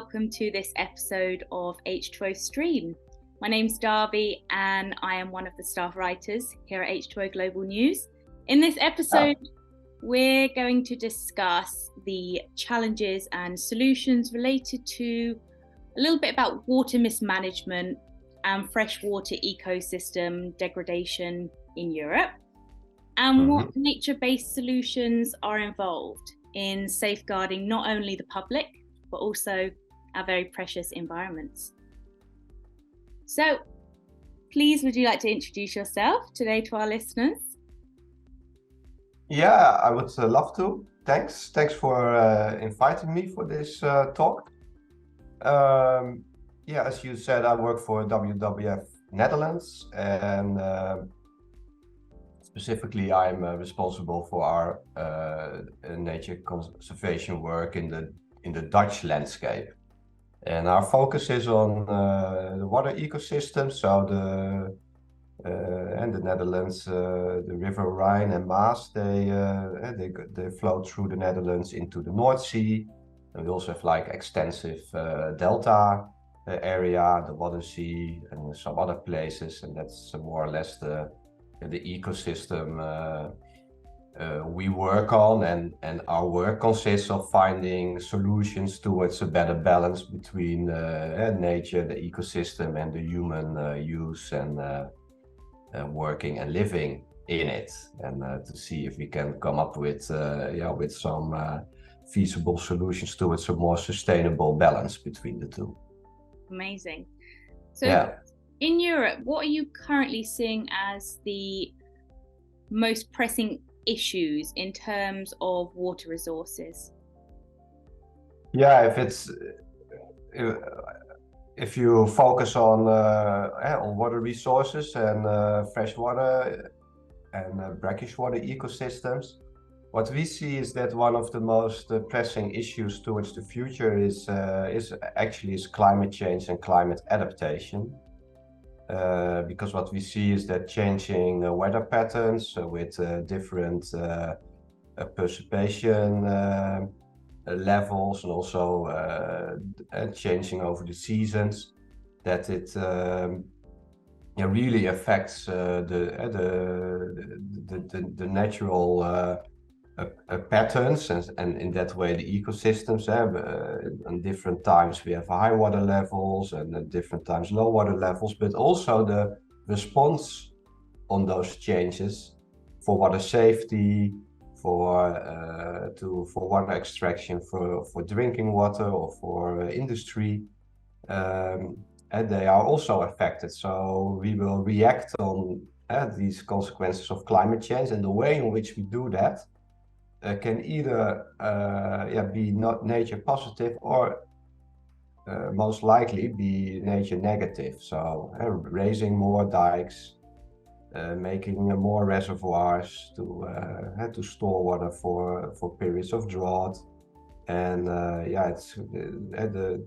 welcome to this episode of H2O Stream. My name's Darby and I am one of the staff writers here at H2O Global News. In this episode, we're going to discuss the challenges and solutions related to a little bit about water mismanagement and freshwater ecosystem degradation in Europe, and what nature-based solutions are involved in safeguarding not only the public, but also our very precious environments. So, please, would you like to introduce yourself today to our listeners? Yeah, I would love to. Thanks for inviting me for this talk. As you said, I work for WWF Netherlands, and specifically I'm responsible for our nature conservation work in the Dutch landscape. And our focus is on the water ecosystem, so the Netherlands, the River Rhine and Maas, they flow through the Netherlands into the North Sea. And we also have like extensive delta area, the Wadden Sea, and some other places, and that's more or less the ecosystem we work on, and our work consists of finding solutions towards a better balance between nature, the ecosystem, and the human use and working and living in it, and to see if we can come up with some feasible solutions towards a more sustainable balance between the two. Amazing. So in Europe, what are you currently seeing as the most pressing issues in terms of water resources? Yeah, if you focus on water resources and freshwater and brackish water ecosystems, what we see is that one of the most pressing issues towards the future is climate change and climate adaptation. Because what we see is that changing weather patterns with different precipitation levels, and also changing over the seasons, that it really affects the natural patterns, and in that way the ecosystems. In different times we have high water levels, and at different times low water levels, but also the response on those changes for water safety, for water extraction, for drinking water, or for industry, and they are also affected. So we will react on these consequences of climate change, and the way in which we do that can either be not nature positive, or most likely be nature negative. So raising more dikes, making more reservoirs to store water for periods of drought, and it's the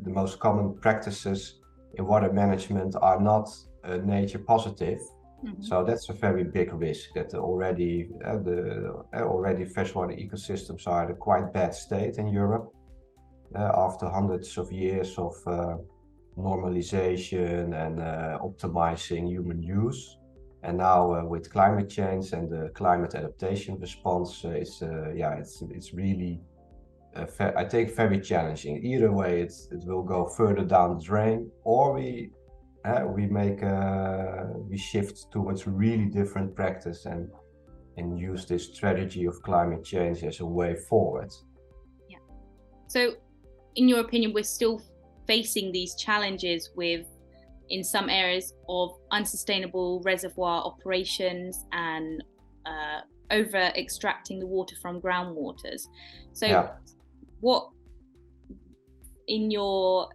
most common practices in water management are not nature positive. So that's a very big risk, that already freshwater ecosystems are in a quite bad state in Europe after hundreds of years of normalization and optimizing human use. And now with climate change and the climate adaptation response, it's really I think very challenging. Either way, it will go further down the drain, or we shift towards really different practice and use this strategy of climate change as a way forward. Yeah. So, in your opinion, we're still facing these challenges in some areas of unsustainable reservoir operations and over extracting the water from groundwaters. So, what, in your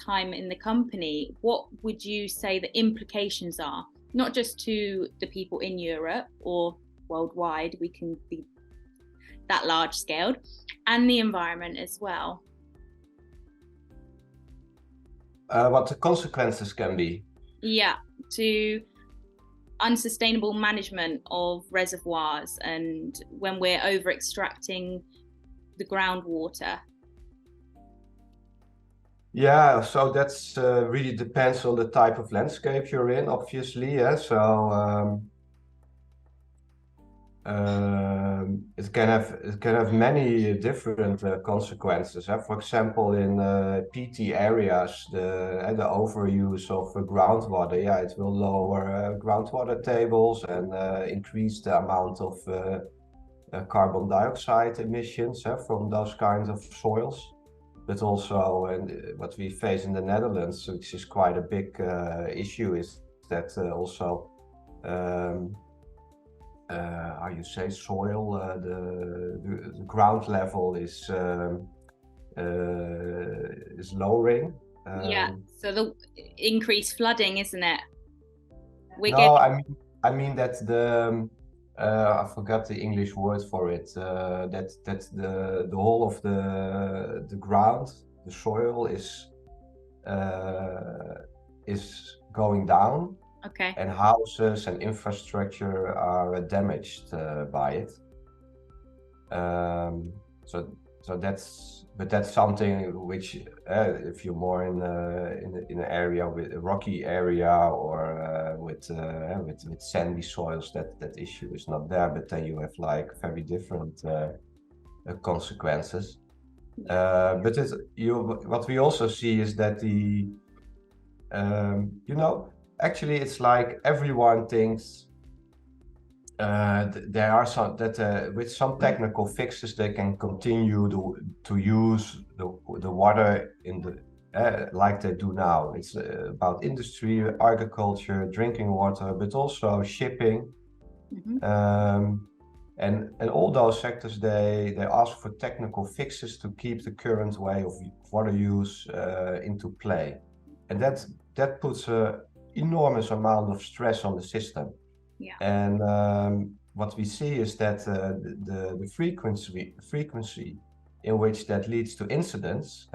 time in the company, what would you say the implications are, not just to the people in Europe or worldwide, we can be that large scaled, and the environment as well? What the consequences can be? Yeah, to unsustainable management of reservoirs, and when we're over extracting the groundwater. Yeah, so that's really depends on the type of landscape you're in, obviously. Yeah, so it can have many different consequences. For example, in PT areas, the overuse of groundwater, yeah, it will lower groundwater tables and increase the amount of carbon dioxide emissions from those kinds of soils. But also, and what we face in the Netherlands, which is quite a big issue, is that also how you say soil, the ground level is lowering. Yeah, so the increased flooding, isn't it? We're No, getting I mean that I forgot the English word for it. That the whole of the ground, the soil is going down, okay. and houses and infrastructure are damaged by it. Um, so that's something which if you're more in an area with a rocky area or with sandy soils, that issue is not there. But then you have like very different consequences. But what we also see is that actually it's like everyone thinks there are some that with some technical fixes they can continue to use the water in the like they do now. It's about industry, agriculture, drinking water, but also shipping. And all those sectors they ask for technical fixes to keep the current way of water use into play, and that puts a enormous amount of stress on the system. Yeah. And what we see is that the frequency in which that leads to incidents,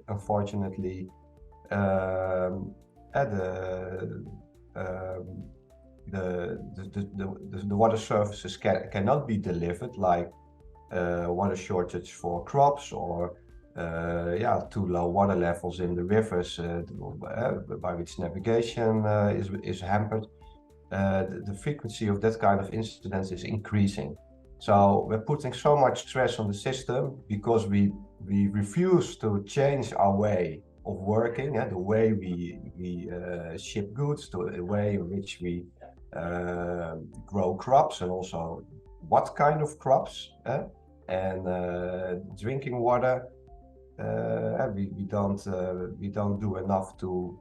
unfortunately, um, the water services cannot be delivered, like water shortage for crops or too low water levels in the rivers by which navigation is hampered. The frequency of that kind of incidents is increasing. So we're putting so much stress on the system because we refuse to change our way of working, the way we ship goods, the way in which we grow crops, and also what kind of crops, and drinking water. We don't do enough to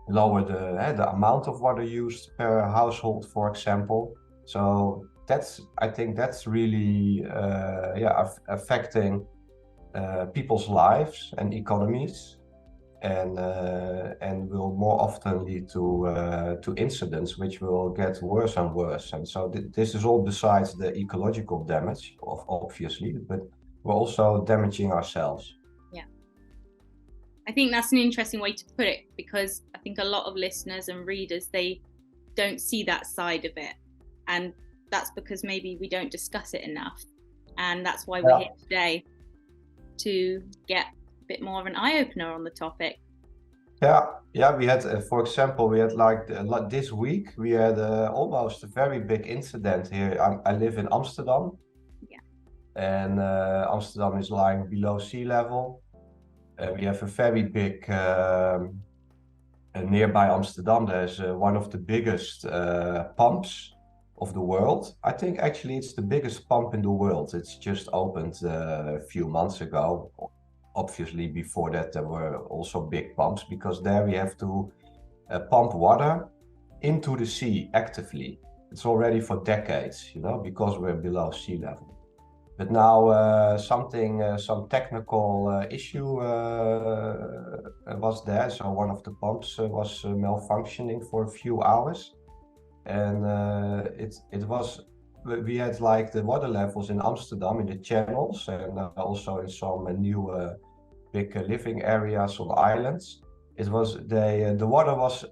lower the amount of water used per household, for example. So I think that's really affecting people's lives and economies, and will more often lead to incidents which will get worse and worse. And so this is all besides the ecological damage, obviously, but we're also damaging ourselves. Yeah. I think that's an interesting way to put it, because I think a lot of listeners and readers, they don't see that side of it. And that's because maybe we don't discuss it enough. And that's why we're here today, to get a bit more of an eye-opener on the topic. Yeah, we had, for example, we had like this week, we had almost a very big incident here. I live in Amsterdam. Yeah. And Amsterdam is lying below sea level. We have a very big, nearby Amsterdam, there's one of the biggest pumps of the world. I think actually it's the biggest pump in the world. It's just opened a few months ago. Obviously, before that, there were also big pumps, because there we have to pump water into the sea actively. It's already for decades, because we're below sea level. But now some technical issue was there. So one of the pumps was malfunctioning for a few hours. And we had like the water levels in Amsterdam in the channels, and also in some new big living areas on islands. The water was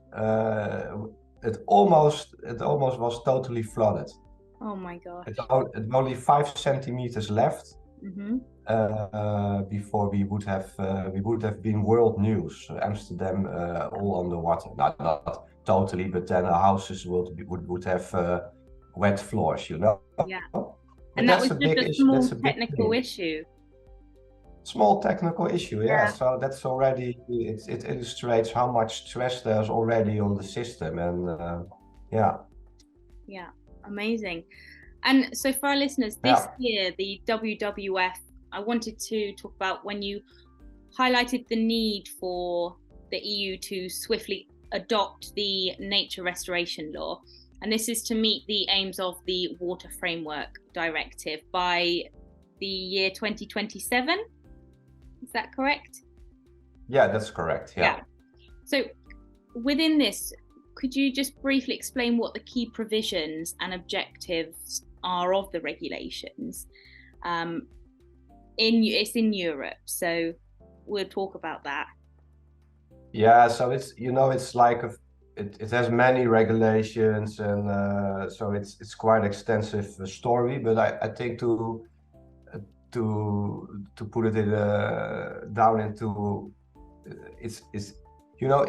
it almost was totally flooded. Oh my gosh. It's only 5 centimeters left. before we would have been world news. Amsterdam all underwater, not totally, but then our houses would have wet floors, you know. Yeah. But And that that's was a just big a issue. small That's a big technical thing. issue. Small technical issue, yeah. Yeah. So that's already it illustrates how much stress there's already on the system, and yeah. Yeah, amazing. And so for our listeners, this Yeah. year, the WWF, I wanted to talk about when you highlighted the need for the EU to swiftly adopt the nature restoration law. And this is to meet the aims of the Water Framework Directive by the year 2027. Is that correct? Yeah, that's correct. Yeah. Yeah. So within this, could you just briefly explain what the key provisions and objectives are of the regulations? It's in Europe, so we'll talk about that. Yeah, so it's like it has many regulations, and so it's quite extensive story. But I think to put it down into its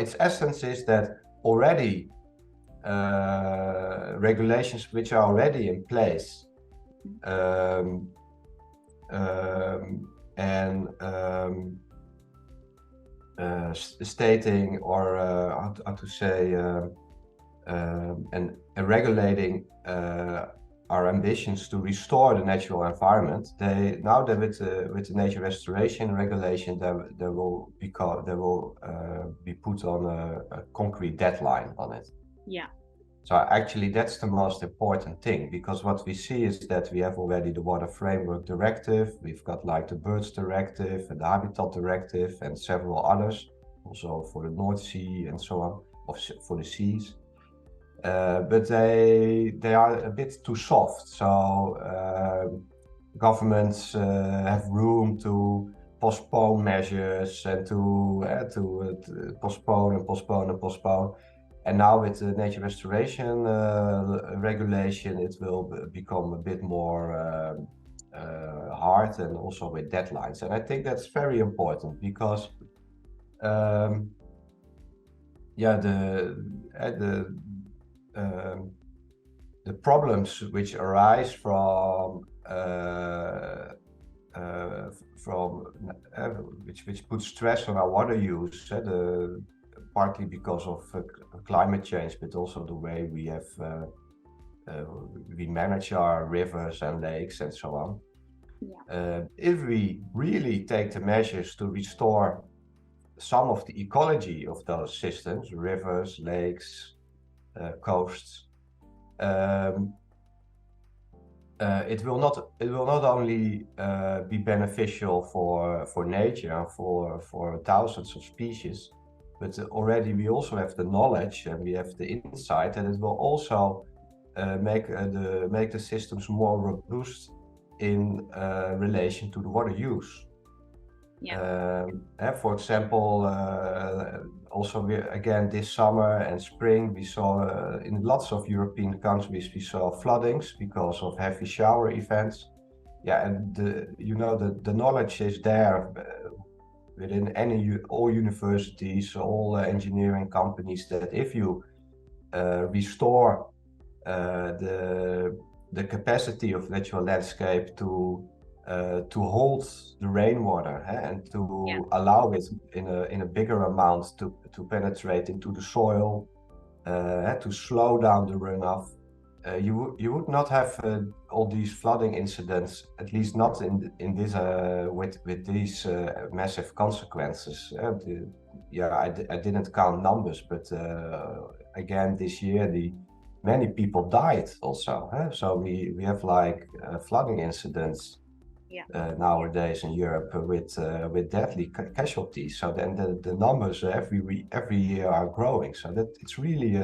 its essence is that already regulations which are already in place, and stating or how to say and regulating our ambitions to restore the natural environment. Now that with the nature restoration regulation, there will be put on a concrete deadline on it. Yeah. So actually, that's the most important thing, because what we see is that we have already the Water Framework Directive, we've got like the Birds Directive and the Habitat Directive and several others, also for the North Sea and so on, or for the seas. But they are a bit too soft. So governments have room to postpone measures and to postpone and postpone and postpone. And now with the nature restoration regulation, it will become a bit more hard, and also with deadlines. And I think that's very important, because the problems which arise from which put stress on our water use, partly because of climate change, but also the way we manage our rivers and lakes and so on. Yeah. If we really take the measures to restore some of the ecology of those systems, rivers, lakes, coasts, it will not only be beneficial for nature and for thousands of species, but already we also have the knowledge and we have the insight that it will also make the systems more robust in relation to the water use. Yeah. For example, also again this summer and spring, we saw in lots of European countries we saw floodings because of heavy shower events. Yeah, and the knowledge is there within all universities, all engineering companies, that if you restore the capacity of natural landscape to hold the rainwater, and to allow it in a bigger amount to penetrate into the soil, to slow down the runoff, you would not have all these flooding incidents, at least not in this with these massive consequences. I didn't count numbers, but again this year many people died also. So we have like flooding incidents nowadays in Europe with deadly casualties. So then the numbers every year are growing. So that it's really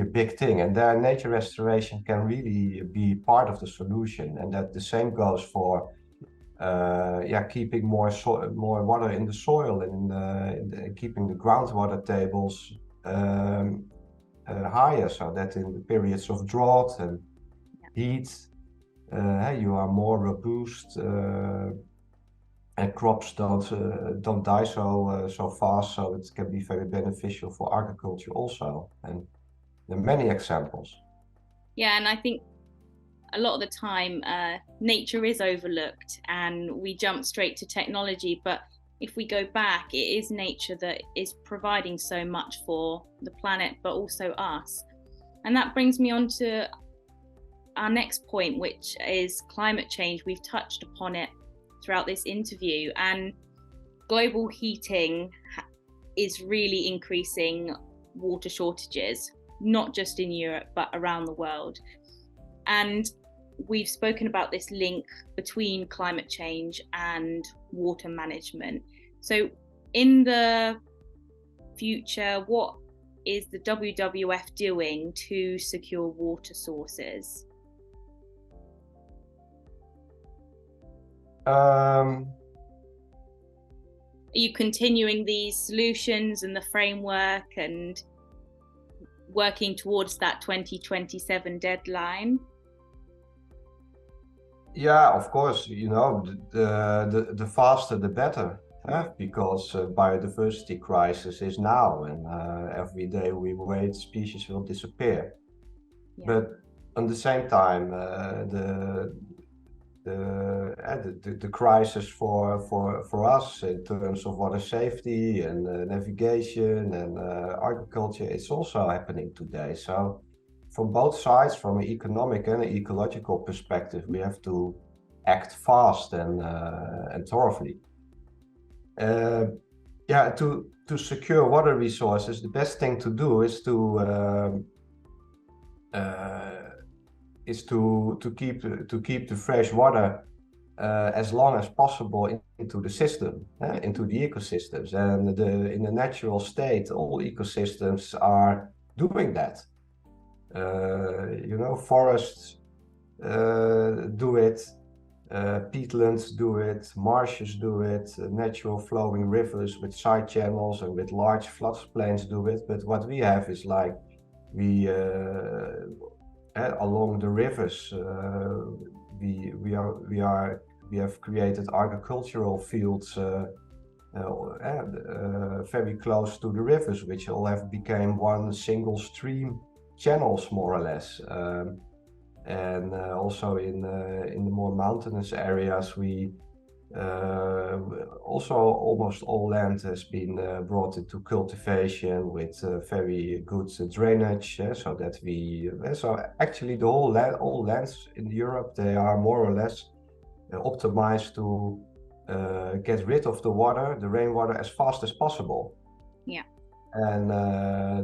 a big thing, and there nature restoration can really be part of the solution. And that the same goes for keeping more water in the soil, and keeping the groundwater tables higher, so that in the periods of drought and heat, you are more robust, and crops don't die so fast, so it can be very beneficial for agriculture also. And there are many examples. Yeah, and I think a lot of the time nature is overlooked and we jump straight to technology, but if we go back, it is nature that is providing so much for the planet, but also us. And that brings me on to our next point, which is climate change. We've touched upon it throughout this interview, and global heating is really increasing water shortages, not just in Europe, but around the world. And we've spoken about this link between climate change and water management. So in the future, what is the WWF doing to secure water sources? Are you continuing these solutions and the framework and working towards that 2027 deadline? Yeah, of course, the faster the better, because biodiversity crisis is now, and every day we wait, species will disappear. Yeah. But at the same time, the crisis for us in terms of water safety and navigation and agriculture, it's also happening today. So from both sides, from an economic and an ecological perspective, we have to act fast and thoroughly. To secure water resources, the best thing to do is to keep the fresh water as long as possible into the system, into the ecosystems. And in the natural state, all ecosystems are doing that. Forests do it, peatlands do it, marshes do it, natural flowing rivers with side channels and with large floodplains do it. But what we have is like along the rivers, we have created agricultural fields very close to the rivers, which all have become one single stream channels, more or less. And also in the more mountainous areas, we also almost all land has been brought into cultivation with very good drainage, so that so actually the all lands in Europe, they are more or less optimized to get rid of the rainwater as fast as possible. Yeah. And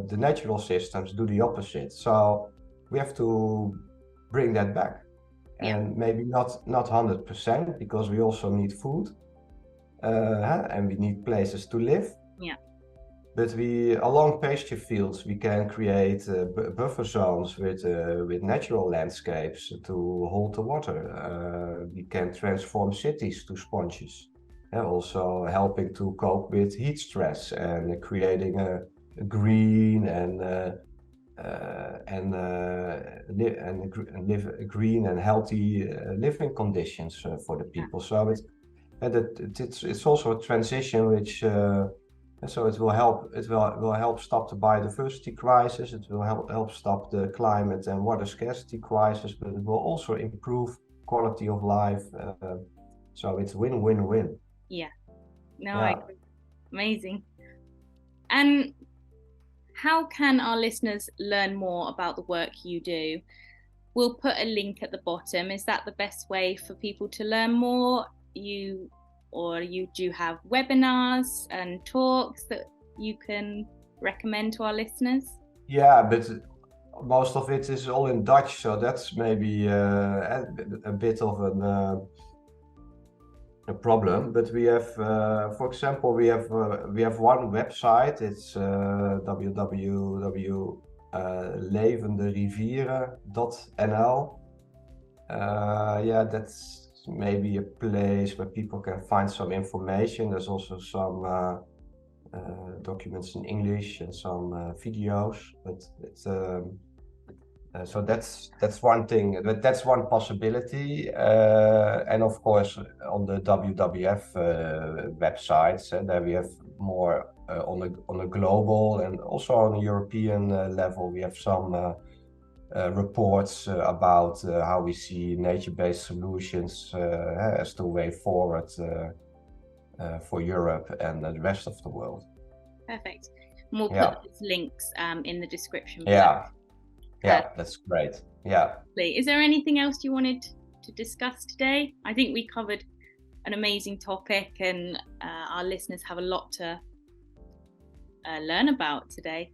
the natural systems do the opposite. So we have to bring that back. Yeah. And maybe not 100%, because we also need food, and we need places to live. Yeah. But along pasture fields, we can create buffer zones with natural landscapes to hold the water. We can transform cities to sponges, also helping to cope with heat stress and creating a green and green and healthy living conditions for the people. So it's also a transition which so it will help stop the biodiversity crisis. It will help stop the climate and water scarcity crisis, but it will also improve quality of life. So it's win-win-win. Yeah. No, I agree. Amazing. And how can our listeners learn more about the work you do? We'll put a link at the bottom. Is that the best way for people to learn more? Do you have webinars and talks that you can recommend to our listeners? Yeah, but most of it is all in Dutch, so that's maybe a bit of a problem. But we have, for example, we have one website. It's www.levenderivieren.nl. That's maybe a place where people can find some information. There's also some documents in English and some videos, but So that's one thing, but that's one possibility. And of course, on the WWF websites, there we have more on a global and also on a European level. We have some reports about how we see nature-based solutions as the way forward for Europe and the rest of the world. Perfect. And we'll Yeah. put these links in the description below. Yeah. Yeah, that's great. Yeah. Is there anything else you wanted to discuss today? I think we covered an amazing topic, and our listeners have a lot to learn about today.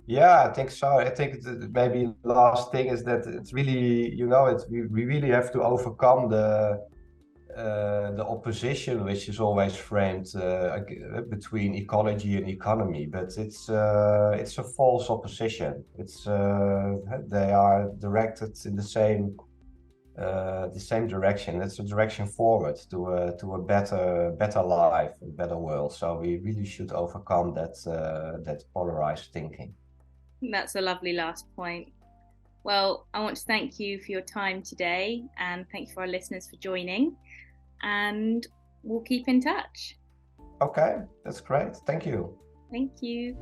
Yeah, I think so. I think maybe last thing is that it's really, we really have to overcome the opposition, which is always framed between ecology and economy, but it's a false opposition. They are directed in the same direction. It's a direction forward to a better life, a better world. So we really should overcome that polarized thinking. That's a lovely last point. Well, I want to thank you for your time today, and thank you for our listeners for joining, and we'll keep in touch. Okay, that's great. Thank you. Thank you.